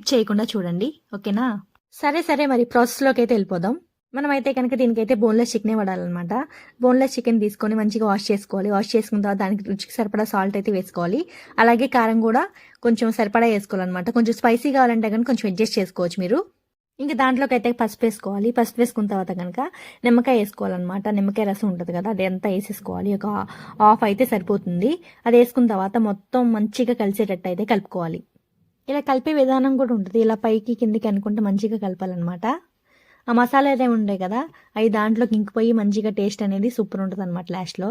Skip చేయకుండా చూడండి, ఓకేనా? సరే మరి ప్రాసెస్లోకి అయితే వెళ్ళిపోదాం. మనమైతే కనుక దీనికైతే బోన్లెస్ చికెనే వాడాలన్నమాట. బోన్లెస్ చికెన్ తీసుకొని మంచిగా వాష్ చేసుకోవాలి. వాష్ చేసుకున్న తర్వాత దానికి రుచికి సరిపడా సాల్ట్ అయితే వేసుకోవాలి. అలాగే కారం కూడా కొంచెం సరిపడా వేసుకోవాలన్నమాట. కొంచెం స్పైసీ కావాలంటే కనుక కొంచెం అడ్జస్ట్ చేసుకోవచ్చు మీరు. ఇంకా దాంట్లోకి అయితే పసుపు వేసుకోవాలి. పసుపు వేసుకున్న తర్వాత కనుక నిమ్మకాయ వేసుకోవాలన్నమాట. నిమ్మకాయ రసం ఉంటుంది కదా, అది అంతా వేసేసుకోవాలి. ఒక హాఫ్ అయితే సరిపోతుంది. అది వేసుకున్న తర్వాత మొత్తం మంచిగా కలిసేటట్టు అయితే కలుపుకోవాలి. ఇలా కలిపే విధానం కూడా ఉంటుంది. ఇలా పైకి కిందికి అనుకుంటే మంచిగా కలపాలన్నమాట. ఆ మసాలా అయితే ఉంటాయి కదా, అవి దాంట్లోకి ఇంకిపోయి మంచిగా టేస్ట్ అనేది సూపర్ ఉంటుంది అనమాట లాస్ట్లో.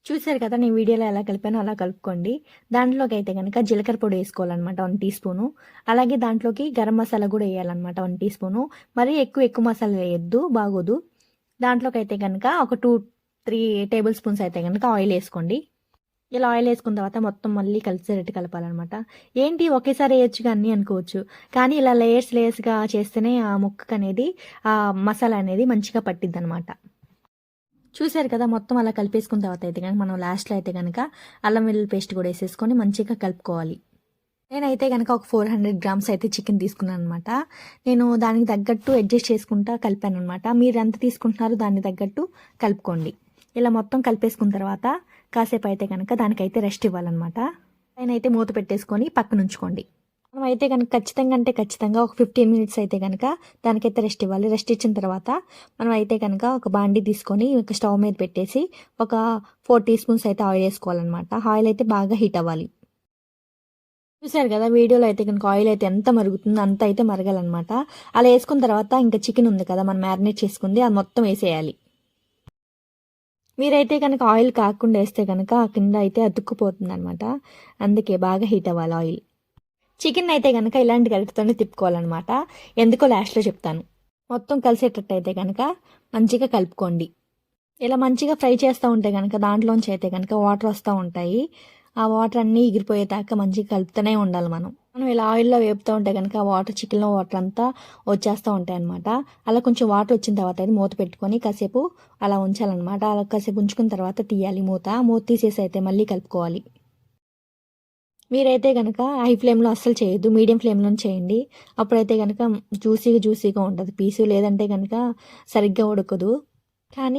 చూసారు కదా నేను వీడియోలో ఎలా కలిపానో అలా కలుపుకోండి. దాంట్లోకి అయితే కనుక జీలకర్ర పొడి వేసుకోవాలన్నమాట 1 టీ స్పూను. అలాగే దాంట్లోకి గరం మసాలా కూడా వేయాలన్నమాట 1 టీ స్పూను. మరీ ఎక్కువ మసాలా వేయొద్దు, బాగోదు. దాంట్లోకి అయితే కనుక ఒక 2-3 టేబుల్ స్పూన్స్ అయితే కనుక ఆయిల్ వేసుకోండి. ఇలా ఆయిల్ వేసుకున్న తర్వాత మొత్తం మళ్ళీ కలిసేటట్టు కలపాలన్నమాట. ఏంటి ఒకేసారి వేయొచ్చుగా అన్నీ అనుకోవచ్చు, కానీ ఇలా లేయర్స్గా చేస్తేనే ఆ ముక్కకు అనేది ఆ మసాలా అనేది మంచిగా పట్టిద్ది అనమాట. చూసారు కదా, మొత్తం అలా కలిపేసుకున్న తర్వాత అయితే కనుక మనం లాస్ట్లో అయితే కనుక అల్లం వెల్లుల్లి పేస్ట్ కూడా వేసేసుకొని మంచిగా కలుపుకోవాలి. నేనైతే కనుక ఒక 400 గ్రామ్స్ అయితే చికెన్ తీసుకున్నాను అనమాట. నేను దానికి తగ్గట్టు అడ్జస్ట్ చేసుకుంటా కలిపాను అనమాట. మీరు ఎంత తీసుకుంటున్నారో దాన్ని తగ్గట్టు కలుపుకోండి. ఇలా మొత్తం కలిపేసుకున్న తర్వాత కాసేపు అయితే కనుక దానికైతే రెస్ట్ ఇవ్వాలన్నమాట. అయితే మూత పెట్టేసుకొని పక్కన ఉంచుకోండి. మనం అయితే కనుక ఖచ్చితంగా ఒక 15 మినిట్స్ అయితే కనుక దానికైతే రెస్ట్ ఇవ్వాలి. రెస్ట్ ఇచ్చిన తర్వాత మనం అయితే కనుక ఒక బాండీ తీసుకొని ఒక స్టవ్ మీద పెట్టేసి ఒక 4 టీ స్పూన్స్ అయితే ఆయిల్ వేసుకోవాలన్నమాట. ఆయిల్ అయితే బాగా హీట్ అవ్వాలి. చూసారు కదా వీడియోలో అయితే కనుక ఆయిల్ అయితే ఎంత మరుగుతుందో అంత అయితే మరగాలన్నమాట. అలా వేసుకున్న తర్వాత ఇంకా చికెన్ ఉంది కదా మనం మ్యారినేట్ చేసుకుంది, అది మొత్తం వేసేయాలి. మీరైతే కనుక ఆయిల్ కాకుండా వేస్తే కనుక ఆ కింద అయితే అతుక్కుపోతుంది అనమాట. అందుకే బాగా హీట్ అవ్వాలి ఆయిల్. చికెన్ అయితే కనుక ఇలాంటి గరిటతోనే తిప్పుకోవాలన్నమాట. ఎందుకో లాస్ట్లో చెప్తాను. మొత్తం కలిసేటట్టు అయితే కనుక మంచిగా కలుపుకోండి. ఇలా మంచిగా ఫ్రై చేస్తూ ఉంటే కనుక దాంట్లోంచి అయితే కనుక వాటర్ వస్తూ ఉంటాయి. ఆ వాటర్ అన్నీ ఎగిరిపోయేదాకా మంచిగా కలుపుతూనే ఉండాలి మనం ఇలా ఆయిల్లో వేపుతూ ఉంటే కనుక వాటర్, చికెన్లో వాటర్ అంతా వచ్చేస్తూ ఉంటాయి అనమాట. అలా కొంచెం వాటర్ వచ్చిన తర్వాత అయితే మూత పెట్టుకొని కాసేపు అలా ఉంచాలన్నమాట. అలా కాసేపు ఉంచుకున్న తర్వాత తీయాలి మూత తీసేసి అయితే మళ్ళీ కలుపుకోవాలి. మీరైతే కనుక హై ఫ్లేమ్లో అస్సలు చేయొద్దు, మీడియం ఫ్లేమ్లో చేయండి. అప్పుడైతే కనుక జ్యూసీగా ఉంటుంది పీసు, లేదంటే కనుక సరిగ్గా ఉడకదు. కానీ